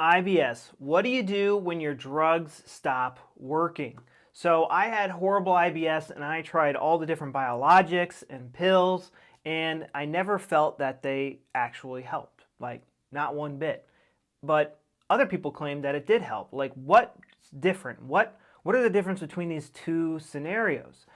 IBS. What do you do when your drugs stop working? So I had horrible IBS and I tried all the different biologics and pills and I never felt that they actually helped. Like not one bit. But other people claim that it did help. Like what's different? What are the difference between these two scenarios?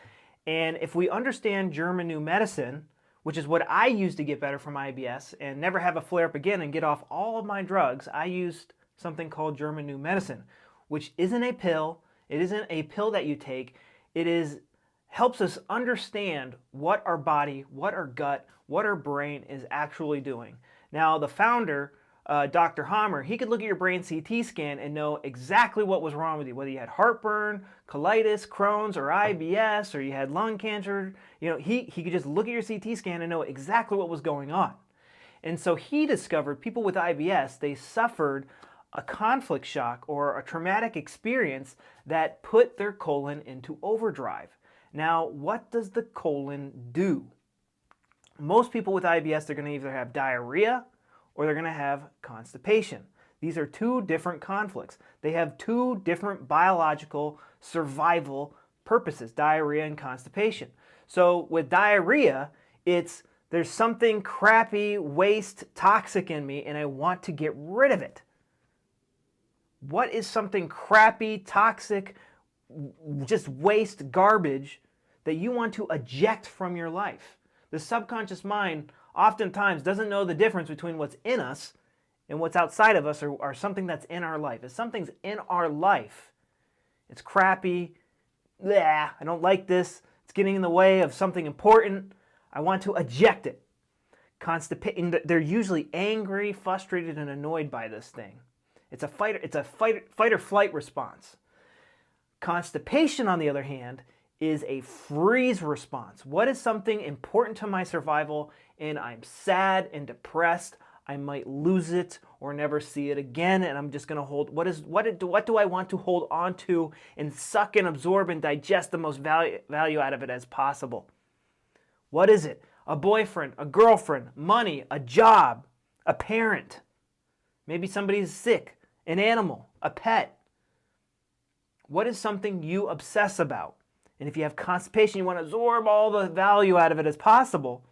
And if we understand German New Medicine, which is what I used to get better from IBS and never have a flare up again and get off all of my drugs, I used something called German New Medicine, which isn't a pill. It isn't a pill that you take. It is helps us understand what our body, what our gut, what our brain is actually doing. Now, the founder, Dr. Hammer, he could look at your brain CT scan and know exactly what was wrong with you, whether you had heartburn, colitis, Crohn's, or IBS, or you had lung cancer. You know, he could just look at your CT scan and know exactly what was going on. And so he discovered people with IBS, they suffered a conflict shock or a traumatic experience that put their colon into overdrive. Now, what does the colon do? Most people with IBS, they're going to either have diarrhea or they're going to have constipation. These are two different conflicts. They have two different biological survival purposes, diarrhea and constipation. So with diarrhea, there's something crappy, waste, toxic in me and I want to get rid of it. What is something crappy, toxic, just waste, garbage that you want to eject from your life? The subconscious mind oftentimes doesn't know the difference between what's in us and what's outside of us or something that's in our life. If something's in our life, it's crappy, bleh, I don't like this, it's getting in the way of something important, I want to eject it. They're usually angry, frustrated, and annoyed by this thing. It's a fight or flight response. Constipation, on the other hand, is a freeze response. What is something important to my survival and I'm sad and depressed, I might lose it or never see it again, and I'm just going to hold, what do I want to hold on to and suck and absorb and digest the most value out of it as possible? What is it? A boyfriend, a girlfriend, money, a job, a parent. Maybe somebody's sick, an animal, a pet. What is something you obsess about? And if you have constipation, you want to absorb all the value out of it as possible.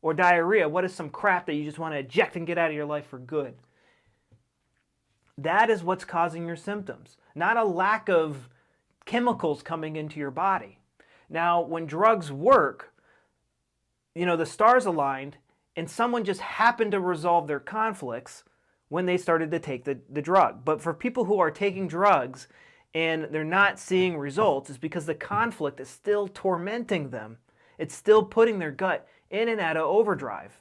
Or diarrhea, what is some crap that you just want to eject and get out of your life for good? That is what's causing your symptoms, not a lack of chemicals coming into your body. Now, when drugs work, the stars aligned and someone just happened to resolve their conflicts when they started to take the drug. But for people who are taking drugs and they're not seeing results, it's because the conflict is still tormenting them. It's still putting their gut in and out of overdrive.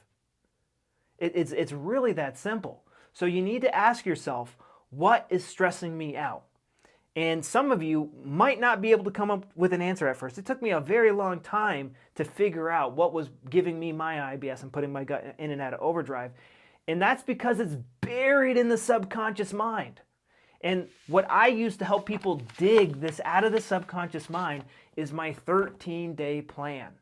It's really that simple. So you need to ask yourself, what is stressing me out? And some of you might not be able to come up with an answer at first. It took me a very long time to figure out what was giving me my IBS and putting my gut in and out of overdrive. And that's because it's buried in the subconscious mind. And what I use to help people dig this out of the subconscious mind is my 13-day plan.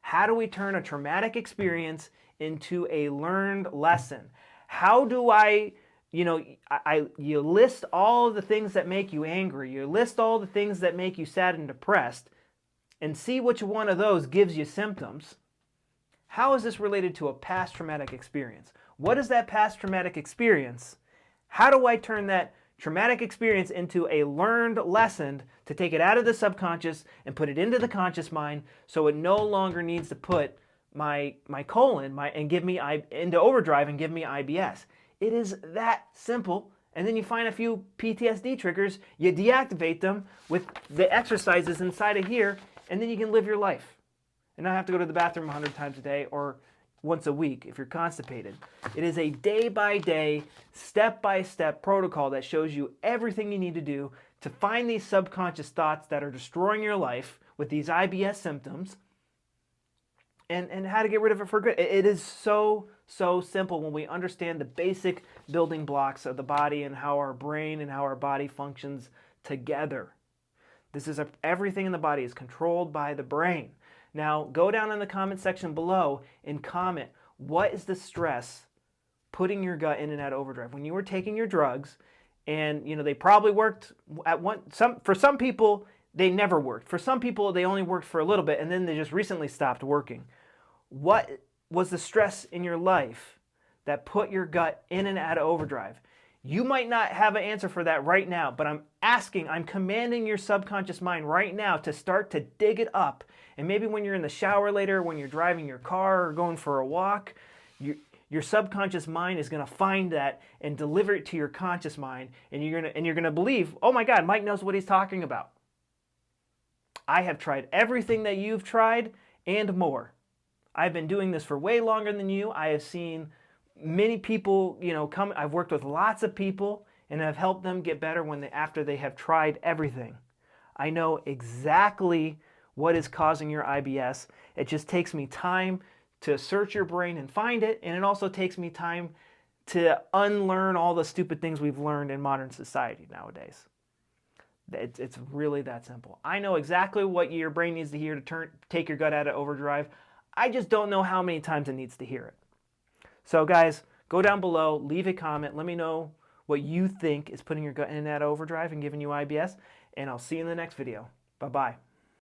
How do we turn a traumatic experience into a learned lesson? How do you list all of the things that make you angry, you list all the things that make you sad and depressed, and see which one of those gives you symptoms. How is this related to a past traumatic experience? What is that past traumatic experience? How do I turn that traumatic experience into a learned lesson to take it out of the subconscious and put it into the conscious mind so it no longer needs to put my colon and give me into overdrive and give me IBS? It is that simple. And then you find a few PTSD triggers, you deactivate them with the exercises inside of here, and then you can live your life and not have to go to the bathroom 100 times a day or once a week if you're constipated. It is a day-by-day, step-by-step protocol that shows you everything you need to do to find these subconscious thoughts that are destroying your life with these IBS symptoms and how to get rid of it for good. It is so simple when we understand the basic building blocks of the body and how our brain and how our body functions together. Everything in the body is controlled by the brain. Now, go down in the comment section below and comment, what is the stress putting your gut in and out of overdrive. When you were taking your drugs, and they probably worked for some people they never worked. For some people they only worked for a little bit and then they just recently stopped working. What was the stress in your life that put your gut in and out of overdrive? You might not have an answer for that right now, but I'm commanding your subconscious mind right now to start to dig it up. And maybe when you're in the shower later, when you're driving your car or going for a walk, your subconscious mind is going to find that and deliver it to your conscious mind, and you're going to believe, oh my God, Mike knows what he's talking about. I have tried everything that you've tried and more. I've been doing this for way longer than you. I have seen many people, come. I've worked with lots of people and have helped them get better after they have tried everything. I know exactly what is causing your IBS. It just takes me time to search your brain and find it, and it also takes me time to unlearn all the stupid things we've learned in modern society nowadays. It's really that simple. I know exactly what your brain needs to hear to take your gut out of overdrive. I just don't know how many times it needs to hear it. So guys, go down below, leave a comment, let me know what you think is putting your gut in and out of overdrive and giving you IBS, and I'll see you in the next video. Bye-bye.